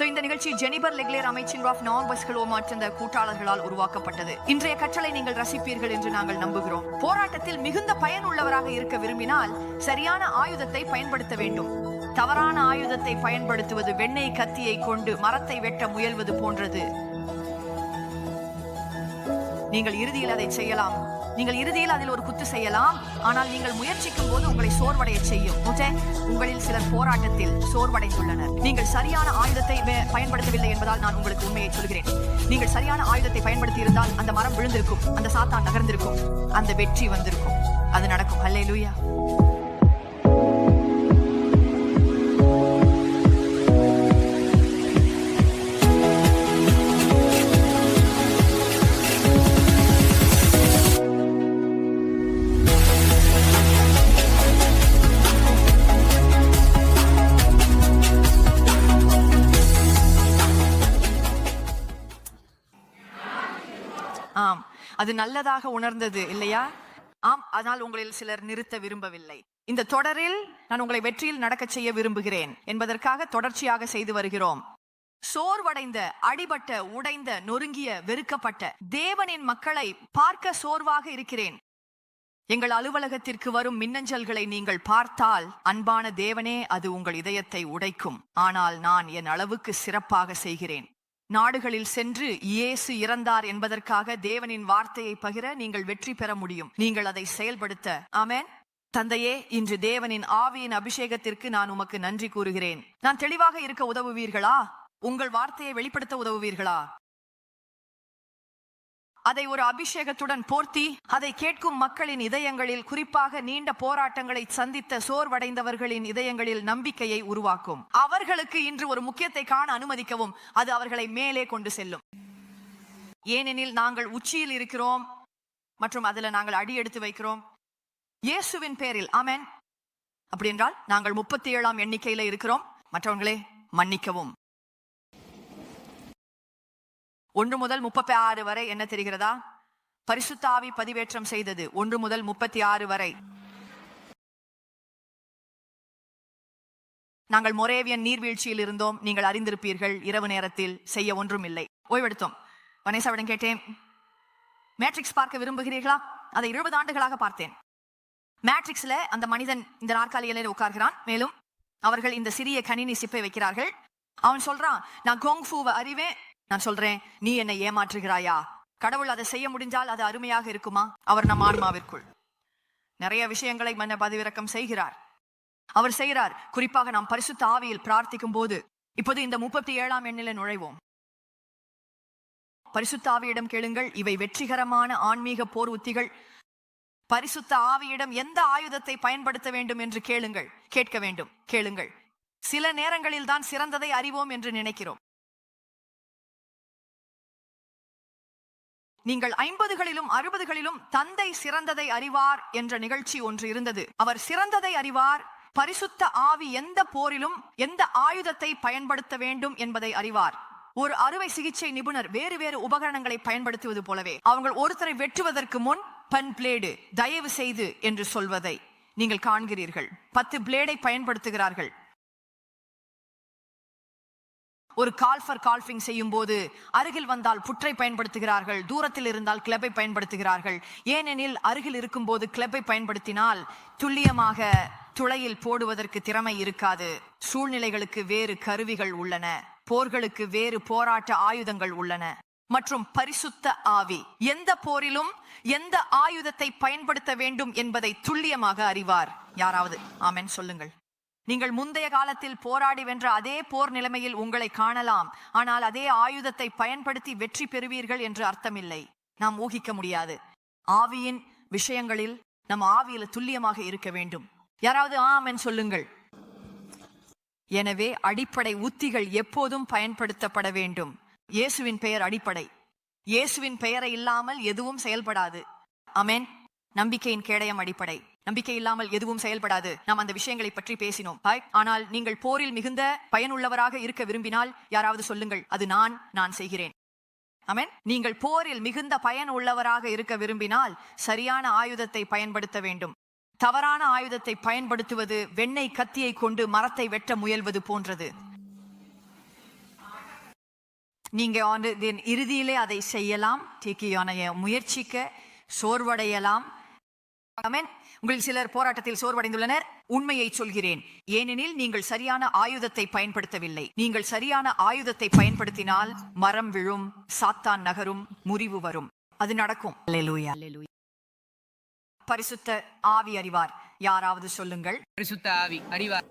இந்த நிகழ்ச்சி ஜெனிபர் லெக்லேர் அமைச்சின் ஆஃப் நான்பஸ்களோ மாற்ற கூட்டாளர்களால் உருவாக்கப்பட்டது. இன்றைய கற்றலை நீங்கள் ரசிப்பீர்கள் என்று நாங்கள் நம்புகிறோம். போராட்டத்தில் மிகுந்த பயன் உள்ளவராக இருக்க விரும்பினால் சரியான ஆயுதத்தை பயன்படுத்த வேண்டும். தவறான ஆயுதத்தை பயன்படுத்துவது வெண்ணெய் கத்தியை கொண்டு மரத்தை வெட்ட முயல்வது போன்றது. நீங்கள் இறுதியில் அதை செய்யலாம். நீங்கள் இறுதியில் அதில் ஒரு குத்து செய்யலாம். ஆனால் நீங்கள் முயற்சிக்கும் போது உங்களை சோர்வடைய செய்யும். உங்களில் சிலர் போராட்டத்தில் சோர்வடைந்துள்ளனர். நீங்கள் சரியான ஆயுதத்தை பயன்படுத்தவில்லை என்பதால் நான் உங்களுக்கு உண்மையை சொல்கிறேன். நீங்கள் சரியான ஆயுதத்தை பயன்படுத்தி இருந்தால் அந்த மரம் விழுந்திருக்கும், அந்த சாத்தான் நகர்ந்திருக்கும், அந்த வெற்றி வந்திருக்கும். அது நடக்கும். அல்லேலூயா. ஆம், அது நல்லதாக உணர்ந்தது இல்லையா? ஆம், ஆனால் உங்களில் சிலர் நிறுத்த விரும்பவில்லை. இந்த தொடரில் நான் உங்களை வெற்றியில் நடக்க செய்ய விரும்புகிறேன் என்பதற்காக தொடர்ச்சியாக செய்து வருகிறோம். சோர்வடைந்த, அடிபட்ட, உடைந்த, நொறுங்கிய, வெறுக்கப்பட்ட தேவனின் மக்களை பார்க்க சோர்வாக இருக்கிறேன். எங்கள் அலுவலகத்திற்கு வரும் மின்னஞ்சல்களை நீங்கள் பார்த்தால், அன்பான தேவனே, அது உங்கள் இதயத்தை உடைக்கும். ஆனால் நான் என் அளவுக்கு சிறப்பாக செய்கிறேன். நாடுகளில் சென்று இயேசு இறந்தார் என்பதற்காக தேவனின் வார்த்தையை பகிர நீங்கள் வெற்றி பெற முடியும். நீங்கள் அதை செயல்படுத்த. ஆமென். தந்தையே, இன்று தேவனின் ஆவியின் அபிஷேகத்திற்கு நான் உமக்கு நன்றி கூறுகிறேன். நான் தெளிவாக இருக்க உதவுவீர்களா? உங்கள் வார்த்தையை வெளிப்படுத்த உதவுவீர்களா? அதை ஒரு அபிஷேகத்துடன் போர்த்தி அதை கேட்கும் மக்களின் இதயங்களில், குறிப்பாக நீண்ட போராட்டங்களை சந்தித்த சோர்வடைந்தவர்களின் இதயங்களில் நம்பிக்கையை உருவாக்கும். அவர்களுக்கு இன்று ஒரு முக்கியத்தை காண அனுமதிக்கவும். அது அவர்களை மேலே கொண்டு செல்லும். ஏனெனில் நாங்கள் உச்சியில் இருக்கிறோம் மற்றும் அதுல நாங்கள் அடி எடுத்து வைக்கிறோம் இயேசுவின் பேரில். ஆமென். அப்படி என்றால் நாங்கள் 37ஆம் எண்ணிக்கையில இருக்கிறோம். மற்றவர்களே, மன்னிக்கவும். 1 முதல் 36 வரை என்ன தெரிகிறதா? பரிசுத்த ஆவி பதிவேற்றம் செய்தது 1 முதல் 36 வரை. நாங்கள் மொரேவியன் நீர்வீழ்ச்சியில் இருந்தோம். நீங்கள் அறிந்திருப்பீர்கள். இரவு நேரத்தில் செய்ய ஒன்றும் இல்லை, ஓய்வெடுத்தோம். வனேசாவிடம் கேட்டேன், மேட்ரிக்ஸ் பார்க்க விரும்புகிறீர்களா? அதை 20 ஆண்டுகளாக பார்த்தேன். மேட்ரிக்ஸ்ல அந்த மனிதன் இந்த நாற்காலியில உட்கார்கிறான். மேலும் அவர்கள் இந்த சிறிய கணினி சிப்பை வைக்கிறார்கள். அவன் சொல்றான், நான் கோங்ஃபூவை அறிவேன். நான் சொல்றேன், நீ என்னை ஏமாற்றுகிறாயா? கடவுள் அதை செய்ய முடிஞ்சால் அது அருமையாக இருக்குமா? அவர் நம் ஆன்மாவிற்குள் நிறைய விஷயங்களை மன்ன பதிவிறக்கம் செய்கிறார். அவர் செய்கிறார். குறிப்பாக நாம் பரிசுத்த ஆவியில் பிரார்த்திக்கும் போது, இப்போது இந்த 37ஆம் எண்ணில நுழைவோம். பரிசுத்த ஆவியிடம் கேளுங்கள். இவை வெற்றிகரமான ஆன்மீக போர் உத்திகள். பரிசுத்த ஆவியிடம் எந்த ஆயுதத்தை பயன்படுத்த வேண்டும் என்று கேளுங்கள். கேட்க வேண்டும். கேளுங்கள். சில நேரங்களில் தான் சிறந்ததை அறிவோம் என்று நினைக்கிறோம். நீங்கள் 50களிலும் 60களிலும் தந்தை சிறந்ததை அறிவார் என்ற நிகழ்ச்சி ஒன்று இருந்தது. அவர் சிறந்ததை அறிவார். பரிசுத்த ஆவி எந்த போரிலும் எந்த ஆயுதத்தை பயன்படுத்த வேண்டும் என்பதை அறிவார். ஒரு அறுவை சிகிச்சை நிபுணர் வேறு வேறு உபகரணங்களை பயன்படுத்துவது போலவே அவர்கள் ஒருத்தரை வெட்டுவதற்கு முன் பென் பிளேடு தயவு செய்து என்று சொல்வதை நீங்கள் காண்கிறீர்கள். 10 பிளேடை பயன்படுத்துகிறார்கள். ஒரு கால்ஃபர் கால்ஃபிங் செய்யும் போது அருகில் வந்தால் புற்றை பயன்படுத்துகிறார்கள். தூரத்தில் இருந்தால் கிளப்பை பயன்படுத்துகிறார்கள். ஏனெனில் அருகில் இருக்கும் போது கிளப்பை பயன்படுத்தினால் துல்லியமாக துளையில் போடுவதற்கு திறமை இருக்காது. சூழ்நிலைகளுக்கு வேறு கருவிகள் உள்ளன. போர்களுக்கு வேறு போராட்ட ஆயுதங்கள் உள்ளன. மற்றும் பரிசுத்த ஆவி எந்த போரிலும் எந்த ஆயுதத்தை பயன்படுத்த வேண்டும் என்பதை துல்லியமாக அறிவார். யாராவது ஆமென் சொல்லுங்கள். நீங்கள் முந்தைய காலத்தில் போராடி வென்ற அதே போர் நிலைமையில் உங்களை காணலாம். ஆனால் அதே ஆயுதத்தை பயன்படுத்தி வெற்றி பெறுவீர்கள் என்று அர்த்தமில்லை. நாம் ஊகிக்க முடியாது. ஆவியின் விஷயங்களில் நம் ஆவியில துல்லியமாக இருக்க வேண்டும். யாராவது ஆமென் சொல்லுங்கள். எனவே அடிப்படை உத்திகள் எப்போதும் பயன்படுத்தப்பட வேண்டும். இயேசுவின் பெயர் அடிப்படை. இயேசுவின் பெயரை இல்லாமல் எதுவும் செயல்படாது. ஆமென். நம்பிக்கையின் கேடயம் அடிப்படை. நம்பிக்கை இல்லாமல் எதுவும் செயல்படாது. நாம் அந்த விஷயங்களை பற்றி பேசினோம். ஆனால் நீங்கள் போரில் மிகுந்த பயனுள்ளவராக இருக்க விரும்பினால் யாராவது சொல்லுங்கள், அது நான் செய்கிறேன். ஆமென். நீங்கள் போரில் மிகுந்த பயன் உள்ளவராக இருக்க விரும்பினால் சரியான ஆயுதத்தை பயன்படுத்த வேண்டும். தவறான ஆயுதத்தை பயன்படுத்துவது வெண்ணெய் கத்தியை கொண்டு மரத்தை வெட்ட முயல்வது போன்றது. நீங்க இறுதியிலே அதை செய்யலாம், முயற்சிக்க சோர்வடையலாம். ஆமென். உங்களில் சிலர் போராட்டத்தில் சோர்வடைந்துள்ளனர். உண்மையை சொல்கிறேன், ஏனெனில் நீங்கள் சரியான ஆயுதத்தை பயன்படுத்தவில்லை. நீங்கள் சரியான ஆயுதத்தை பயன்படுத்தினால் மரம் விழும், சாத்தான் நகரும், முறிவு வரும். அது நடக்கும். அல்லேலூயா. பரிசுத்த ஆவி அறிவார். யாராவது சொல்லுங்கள். பரிசுத்த ஆவி அறிவார்.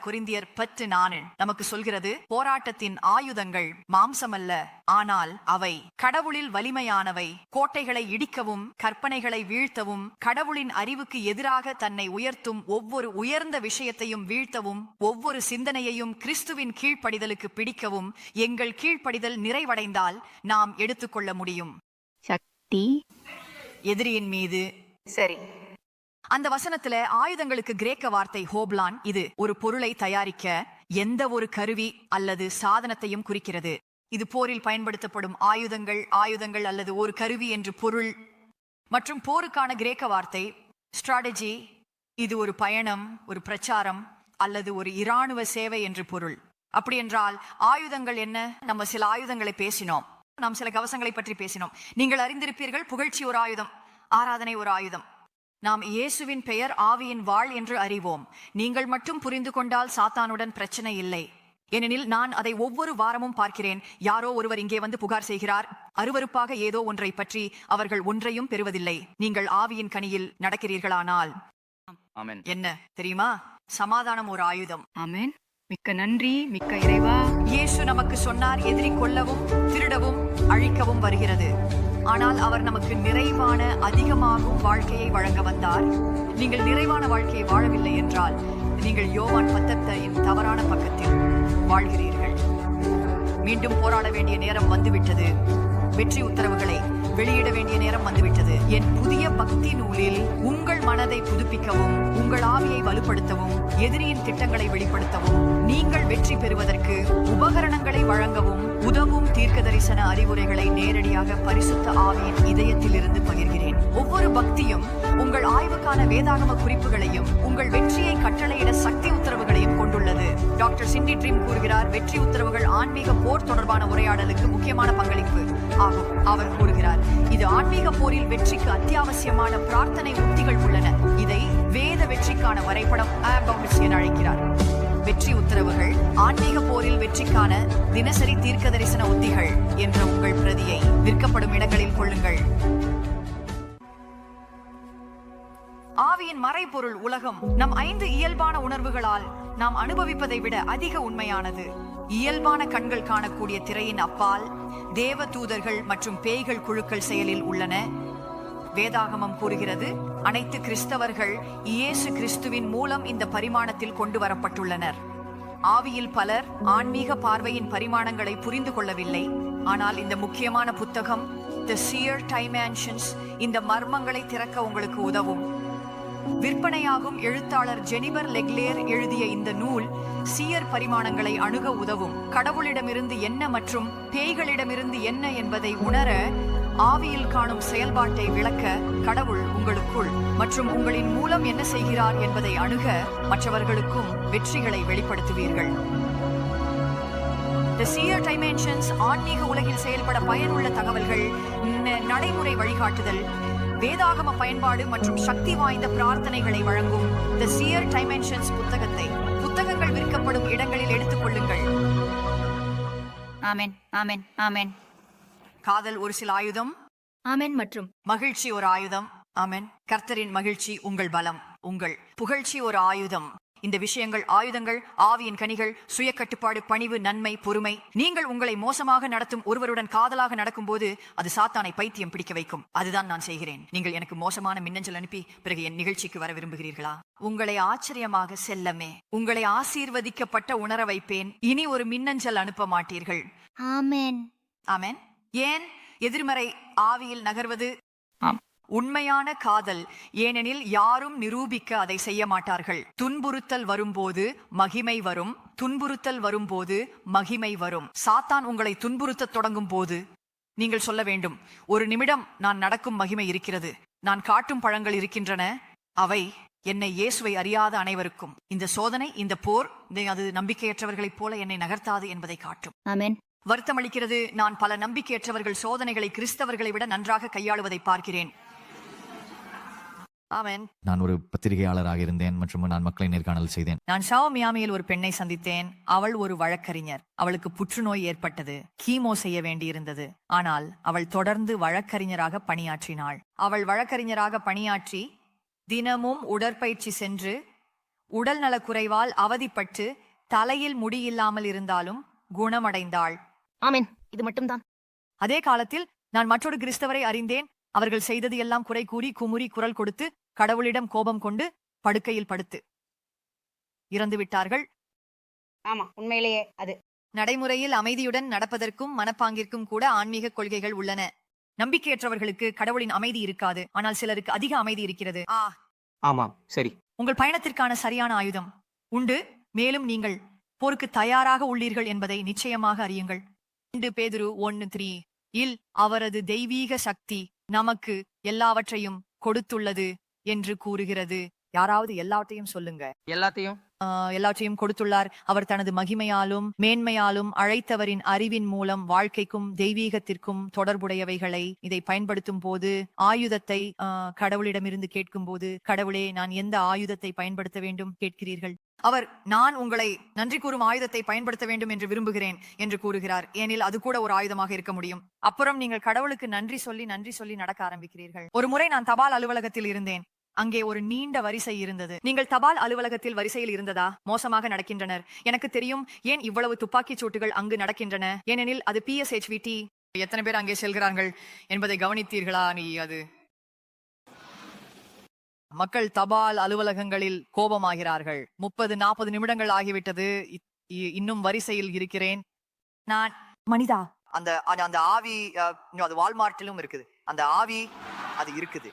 கொரிந்தியர் 10:4 நமக்கு சொல்கிறது, போராட்டத்தின் ஆயுதங்கள் மாம்சமல்ல, ஆனால் அவை கடவுளில் வலிமையானவை, கோட்டைகளை இடிக்கவும் கற்பனைகளை வீழ்த்தவும், கடவுளின் அறிவுக்கு எதிராக தன்னை உயர்த்தும் ஒவ்வொரு உயர்ந்த விஷயத்தையும் வீழ்த்தவும், ஒவ்வொரு சிந்தனையையும் கிறிஸ்துவின் கீழ்ப்படிதலுக்கு பிடிக்கவும். எங்கள் கீழ்ப்படிதல் நிறைவடைந்தால் நாம் எடுத்துக்கொள்ள முடியும் சக்தி எதிரியின் மீது. சரி, அந்த வசனத்துல ஆயுதங்களுக்கு கிரேக்க வார்த்தை ஹோப்லான். இது ஒரு பொருளை தயாரிக்க எந்த ஒரு கருவி அல்லது சாதனத்தையும் குறிக்கிறது. இது போரில் பயன்படுத்தப்படும் ஆயுதங்கள் அல்லது ஒரு கருவி என்று பொருள். மற்றும் போருக்கான கிரேக்க வார்த்தை ஸ்ட்ராட்டஜி. இது ஒரு பயணம், ஒரு பிரச்சாரம் அல்லது ஒரு இராணுவ சேவை என்று பொருள். அப்படி என்றால் ஆயுதங்கள் என்ன? நம்ம சில ஆயுதங்களை பேசினோம், நாம் சில கவசங்களை பற்றி பேசினோம். நீங்கள் அறிந்திருப்பீர்கள், புகழ்ச்சி ஒரு ஆயுதம், ஆராதனை ஒரு ஆயுதம். நாம் இயேசுவின் பெயர் ஆவியின் வாள் என்று அறிவோம். நீங்கள் மட்டும் புரிந்து கொண்டால் சாத்தானுடன் பிரச்சனை இல்லை. ஏனெனில் நான் அதை ஒவ்வொரு வாரமும் பார்க்கிறேன். யாரோ ஒருவர் இங்கே வந்து புகார் செய்கிறார், அருவருப்பாக ஏதோ ஒன்றை பற்றி. அவர்கள் ஒன்றையும் பெறுவதில்லை. நீங்கள் ஆவியின் கனியில் நடக்கிறீர்களானால் என்ன தெரியுமா? சமாதானம் ஒரு ஆயுதம். ஆமென். மிக்க நன்றி, மிக்க இறைவா. இயேசு நமக்கு சொன்னார், எதிரி கொல்லவும் திருடவும் அழிக்கவும் வருகிறது, ஆனால் அவர் நமக்கு நிறைவான அதிகமாகும் வாழ்க்கையை வழங்க வந்தார். நீங்கள் நிறைவான வாழ்க்கையை வாழவில்லை என்றால் நீங்கள் யோவான் 10 தவறான பக்கத்தில் வாழ்கிறீர்கள். மீண்டும் போராட வேண்டிய நேரம் வந்துவிட்டது. வெற்றி உத்தரவுகளை வெளியிட வேண்டிய நேரம் வந்துவிட்டது. என் புதிய பக்தி நூலில் உங்கள் மனதை புதுப்பிக்கவும், உங்கள் ஆவியை வலுப்படுத்தவும், எதிரியின் திட்டங்களை வெளிப்படுத்தவும், நீங்கள் வெற்றி பெறுவதற்கு உபகரணங்களை வழங்கவும் உதவும் தீர்க்க தரிசன அறிவுரைகளை நேரடியாக பரிசுத்த ஆவியின் இதயத்தில் இருந்து பகிர்கிறேன். ஒவ்வொரு பக்தியும் உங்கள் ஆய்வுக்கான வேதாகம குறிப்புகளையும் உங்கள் வெற்றியை கட்டளையிட சக்தி உத்தரவுகளையும் கொண்டுள்ளது. டாக்டர் சிண்டி ட்ரீம் கூறுகிறார், வெற்றி உத்தரவுகள் ஆன்மீக போர் தொடர்பான உரையாடலுக்கு முக்கியமான பங்களிப்பு ஆகும். அவர் கூறுகிறார், இது ஆன்மீக போரில் வெற்றிக்கு அத்தியாவசியமான பிரார்த்தனை உத்திகள் உள்ளன. இதை வேத வெற்றிக்கான வரைபடம் என அழைக்கிறார். வெற்றி உத்தரவுகள் ஆன்மீக போரில் வெற்றிக்கான தினசரி தீர்க்க தரிசன உத்திகள் என்ற உங்கள் பிரதியை விற்கப்படும் இடங்களில் கொள்ளுங்கள். ஆவியின் மறைபொருள் உலகம் நம் 5 இயல்பான உணர்வுகளால் நாம் அனுபவிப்பதை விட அதிக உண்மையானது. இயல்பான கண்கள் காணக்கூடிய திரையின் அப்பால் தேவ தூதர்கள் மற்றும் பேய்கள் குழுக்கள் செயலில் உள்ளன. வேதாகமம் கூறுகிறது, அனைத்து கிறிஸ்தவர்கள் இயேசு கிறிஸ்துவின் மூலம் இந்த பரிமாணத்தில் கொண்டு வரப்பட்டுள்ளனர். ஆவியில் பலர் ஆன்மீக பார்வையின் பரிமாணங்களை புரிந்து கொள்ளவில்லை. ஆனால் இந்த முக்கியமான புத்தகம் தி சியர் டைமென்ஷன்ஸ் இந்த மர்மங்களை திறக்க உங்களுக்கு உதவும். விற்பனையாகும் எழுத்தாளர் ஜெனிபர் லெக்லேர் எழுதிய இந்த நூல் சியர் பரிமாணங்களை அணுக உதவும். கடவுளிடமிருந்து என்ன மற்றும் பேய்களிடமிருந்து என்ன என்பதை உணர, ஆவியில் காணும் செயல்பாட்டை விளக்க, கடவுள் உங்களுக்குள் மற்றும் உங்களின் மூலம் என்ன செய்கிறார் என்பதை அணுக, மற்றவர்களுக்கும் வெற்றிகளை வெளிப்படுத்துவீர்கள். The Seer Dimensions ஆன்மீக உலகில் செயல்பட பயனுள்ள தகவல்கள், நடைமுறை வழிகாட்டுதல், வேதாகம பயன்பாடு மற்றும் சக்தி வாய்ந்த பிரார்த்தனைகளை வழங்கும் The Seer Dimensions புத்தகத்தை புத்தகங்கள் விற்கப்படும் இடங்களில் எடுத்துக் கொள்ளுங்கள். ஆமென், ஆமென், ஆமென். காதல் ஒரு சில ஆயுதம். ஆமென். மற்றும் மகிழ்ச்சி ஒரு ஆயுதம். ஆமென். கர்த்தரின் மகிழ்ச்சி உங்கள் பலம். உங்கள் புகழ்ச்சி ஒரு ஆயுதம். இந்த விஷயங்கள் ஆயுதங்கள், ஆவியின் கனிகள், சுய கட்டுப்பாடு, பணிவு, நன்மை, பொறுமை. நீங்கள் உங்களை மோசமாக நடத்தும் ஒருவருடன் காதலாக நடக்கும் போது அது சாத்தானை பைத்தியம் பிடிக்க வைக்கும். அதுதான் நான் செய்கிறேன். நீங்கள் எனக்கு மோசமான மின்னஞ்சல் அனுப்பி பிறகு என் நிகழ்ச்சிக்கு வர விரும்புகிறீர்களா? உங்களை ஆச்சரியமாக செல்லமே, உங்களை ஆசீர்வதிக்கப்பட்ட உணர வைப்பேன். இனி ஒரு மின்னஞ்சல் அனுப்ப மாட்டீர்கள். ஆமென். ஆமென். ஏன் எதிர்மறை ஆவியில் நகர்வது? ஆம். உண்மையான காதல், ஏனெனில் யாரும் நிரூபிக்க அதை செய்ய மாட்டார்கள். துன்புறுத்தல் வரும்போது மகிமை வரும். துன்புறுத்தல் வரும்போது மகிமை வரும். சாத்தான் உங்களை துன்புறுத்த தொடங்கும் போது நீங்கள் சொல்ல வேண்டும், ஒரு நிமிடம், நான் நடக்கும் மகிமை இருக்கிறது, நான் காட்டும் பழங்கள் இருக்கின்றன, அவை என்னை இயேசுவை அறியாத அனைவருக்கும். இந்த சோதனை, இந்த போர், அது நம்பிக்கையற்றவர்களைப் போல என்னை நகர்த்தாது என்பதை காட்டும். ஆமென். வருத்தமளிக்கிறது, நான் பல நம்பிக்கையற்றவர்கள் சோதனைகளை கிறிஸ்தவர்களை விட நன்றாக கையாளுவதை பார்க்கிறேன். ஆமென். நான் ஒரு பத்திரிகையாளராக இருந்தேன் மற்றும் நான் மக்களை நேர்காணல் செய்தேன். நான் ஷாவோ மியாமியில் ஒரு பெண்ணை சந்தித்தேன். அவள் ஒரு வழக்கறிஞர். அவளுக்கு புற்றுநோய் ஏற்பட்டது. கீமோ செய்ய வேண்டியிருந்தது. ஆனால் அவள் தொடர்ந்து வழக்கறிஞராக பணியாற்றினாள். அவள் வழக்கறிஞராக பணியாற்றி தினமும் உடற்பயிற்சி சென்று உடல் நலக்குறைவால் அவதிப்பட்டு தலையில் முடியில்லாமல் இருந்தாலும் குணமடைந்தாள். ஆமென். இது மட்டும்தான். அதே காலத்தில் நான் மற்றொரு கிறிஸ்தவரை அறிந்தேன். அவர்கள் செய்தது எல்லாம் குறை கூறி குமுறி குரல் கொடுத்து கடவுளிடம் கோபம் கொண்டு படுக்கையில் படுத்து இறந்து விட்டார்கள். ஆமா, உண்மையிலேயே அது. நடைமுறையில் அமைதியுடன் நடப்பதற்கும் மனப்பாங்கிற்கும் கூட ஆன்மீக கொள்கைகள் உள்ளன. நம்பிக்கையற்றவர்களுக்கு கடவுளின் அமைதி இருக்காது, ஆனால் சிலருக்கு அதிக அமைதி இருக்கிறது. ஆமாம், சரி. உங்கள் பயணத்திற்கான சரியான ஆயுதம் உண்டு, மேலும் நீங்கள் போருக்கு தயாராக உள்ளீர்கள் என்பதை நிச்சயமாக அறியுங்கள். 2 பேதுரு 1:3 இல் அவரது தெய்வீக சக்தி நமக்கு எல்லாவற்றையும் கொடுத்துள்ளது என்று கூறுகிறது. யாராவது எல்லாவற்றையும் சொல்லுங்க. எல்லாவற்றையும் கொடுத்துள்ளார். அவர் தனது மகிமையாலும் மேன்மையாலும் அழைத்தவரின் அறிவின் மூலம் வாழ்க்கைக்கும் தெய்வீகத்திற்கும் தொடர்புடையவைகளை இதை பயன்படுத்தும் போது ஆயுதத்தை கடவுளிடமிருந்து கேட்கும் போது, கடவுளே நான் எந்த ஆயுதத்தை பயன்படுத்த வேண்டும் கேட்கிறீர்கள். அவர் நான் உங்களை நன்றி கூறும் ஆயுதத்தை பயன்படுத்த வேண்டும் என்று விரும்புகிறேன் என்று கூறுகிறார். ஏனில் அது கூட ஒரு ஆயுதமாக இருக்க முடியும். அப்புறம் நீங்கள் கடவுளுக்கு நன்றி சொல்லி நடக்க ஆரம்பிக்கிறீர்கள். ஒரு முறை நான் தபால் அலுவலகத்தில் இருந்தேன். அங்கே ஒரு நீண்ட வரிசை இருந்தது. நீங்கள் தபால் அலுவலகத்தில் வரிசையில் இருந்ததா? மோசமாக நடக்கின்றனர். எனக்கு தெரியும் ஏன் இவ்வளவு துப்பாக்கிச் சூட்டுகள் அங்கு நடக்கின்றன. ஏனெனில் அது PSHVT. எத்தனை பேர் அங்கே செல்கிறார்கள் என்பதை கவனித்தீர்களா? அது மக்கள் தபால் அலுவலகங்களில் கோபமாகிறார்கள். 30-40 நிமிடங்கள் ஆகிவிட்டது. இன்னும் வரிசையில் இருக்கிறேன். நான் மனிதா அந்த ஆவி அது வால்மார்ட்டிலும் இருக்குது. அந்த ஆவி அது இருக்குது.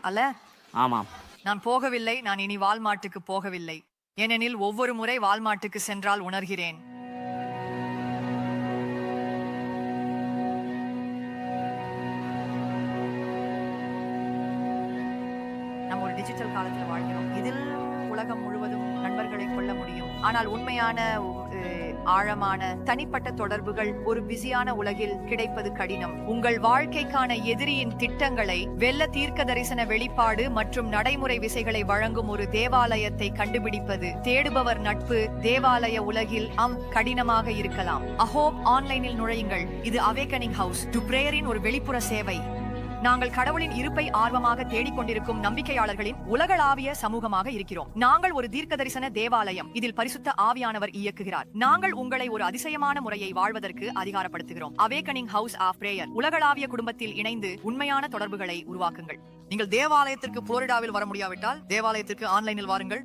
அல்ல? ஆமாம். நான் போகவில்லை. நான் இனி வால்மார்ட்டுக்கு போகவில்லை. ஏனெனில் ஒவ்வொரு முறை வால்மார்ட்டுக்கு சென்றால் உணர்கிறேன், நம்ம ஒரு டிஜிட்டல் காலத்துல வாழ்கிறோம். இதில் உலகம் முழுவதும் நண்பர்களை கொள்ள முடியும். ஆனால் உண்மையான ஆழமான தனிப்பட்ட தொடர்புகள் ஒரு பிஸியான உலகில் கிடைப்பது கடினம். உங்கள் வாழ்க்கைக்கான எதிரியின் திட்டங்களை வெல்ல தீர்க்க தரிசன வெளிப்பாடு மற்றும் நடைமுறை விசைகளை வழங்கும் ஒரு தேவாலயத்தை கண்டுபிடிப்பது. தேடுபவர் நட்பு தேவாலய உலகில் கடினமாக இருக்கலாம். அஹோப் ஆன்லைனில் நுழையுங்கள். இது அவேக்கனிங் ஹவுஸ் டு பிரேயரின் ஒரு வெளிப்புற சேவை. நாங்கள் கடவுளின் இருப்பை ஆர்வமாக தேடிக்கொண்டிருக்கும் நம்பிக்கையாளர்களின் உலகளாவிய சமூகமாக இருக்கிறோம். நாங்கள் ஒரு தீர்க்கதரிசன தேவாலயம். இதில் பரிசுத்த ஆவியானவர் இயக்குகிறார். நாங்கள் உங்களை ஒரு அதிசயமான முறையை வாழ்வதற்கு அதிகாரப்படுத்துகிறோம். Awakening house of prayer. உலகளாவிய குடும்பத்தில் இணைந்து உண்மையான தொடர்புகளை உருவாக்குங்கள். நீங்கள் தேவாலயத்திற்கு புளோரிடாவில் வர முடியாவிட்டால் தேவாலயத்திற்கு ஆன்லைனில் வாருங்கள்.